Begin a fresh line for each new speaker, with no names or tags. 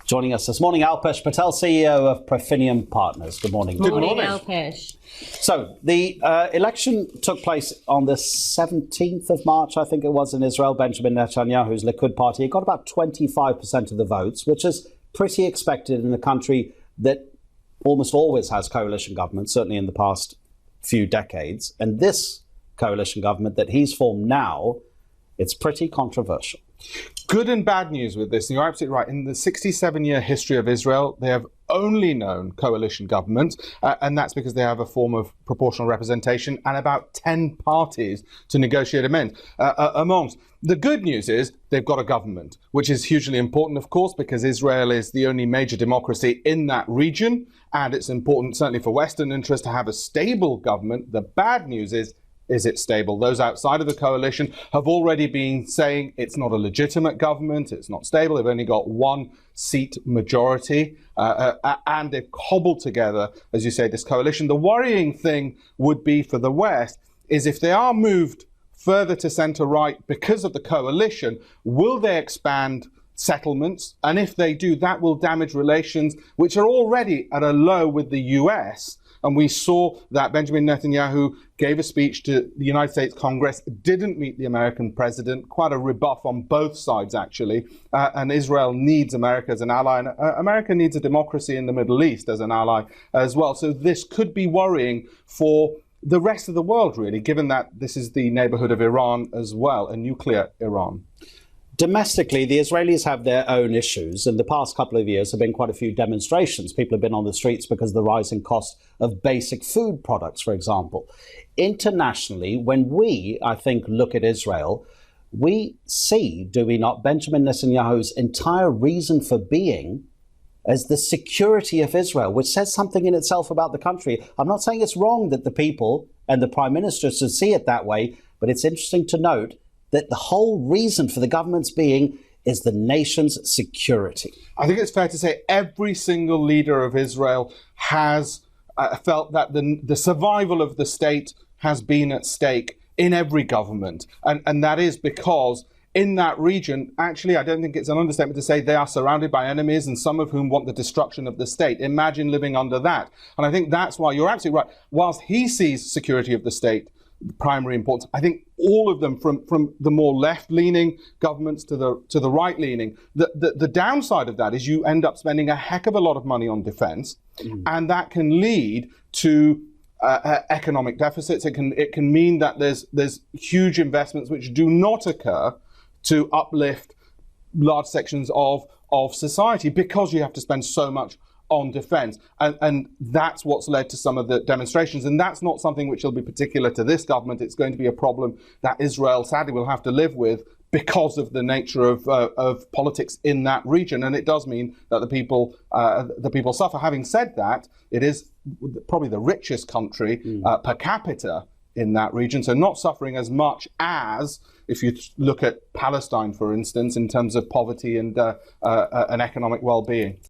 Joining us this morning, Alpesh, Patel, CEO of Profinium Partners. Good morning.
Good morning, Alpesh.
So the election took place on the 17th of March, I think it was, in Israel. Benjamin Netanyahu's Likud party got about 25% of the votes, which is pretty expected in a country that almost always has coalition government, certainly in the past few decades. And this coalition government that he's formed now, it's pretty controversial.
Good and bad news with this, and you're absolutely right. In the 67-year history of Israel, they have only known coalition government, and that's because they have a form of proportional representation and about 10 parties to negotiate amongst. The good news is they've got a government, which is hugely important, of course, because Israel is the only major democracy in that region, and it's important, certainly for Western interests, to have a stable government. The bad news is it stable? Those outside of the coalition have already been saying it's not a legitimate government, it's not stable, they've only got one seat majority, and they've cobbled together, as you say, this coalition. The worrying thing would be for the West is if they are moved further to centre-right because of the coalition, will they expand settlements? And if they do, that will damage relations, which are already at a low with the US. And we saw that Benjamin Netanyahu gave a speech to the United States Congress, didn't meet the American president, quite a rebuff on both sides, actually. And Israel needs America as an ally, and America needs a democracy in the Middle East as an ally as well. So this could be worrying for the rest of the world, really, given that this is the neighborhood of Iran as well, a nuclear Iran.
Domestically, the Israelis have their own issues. In the past couple of years, there have been quite a few demonstrations. People have been on the streets because of the rising cost of basic food products, for example. Internationally, when we, I think, look at Israel, we see, do we not, Benjamin Netanyahu's entire reason for being as the security of Israel, which says something in itself about the country. I'm not saying it's wrong that the people and the prime minister should see it that way, but it's interesting to note that the whole reason for the government's being is the nation's security.
I think it's fair to say every single leader of Israel has felt that the survival of the state has been at stake in every government. And that is because in that region, actually, I don't think it's an understatement to say they are surrounded by enemies, and some of whom want the destruction of the state. Imagine living under that. And I think that's why you're absolutely right. Whilst he sees security of the state primary importance, I think all of them, from the more left-leaning governments to the right-leaning, the downside of that is you end up spending a heck of a lot of money on defense, and that can lead to economic deficits. It can mean that there's huge investments which do not occur to uplift large sections of society because you have to spend so much on defense. And that's what's led to some of the demonstrations. And that's not something which will be particular to this government. It's going to be a problem that Israel sadly will have to live with because of the nature of politics in that region. And it does mean that the people suffer. Having said that, it is probably the richest country per capita in that region, so not suffering as much as if you look at Palestine, for instance, in terms of poverty and economic well-being.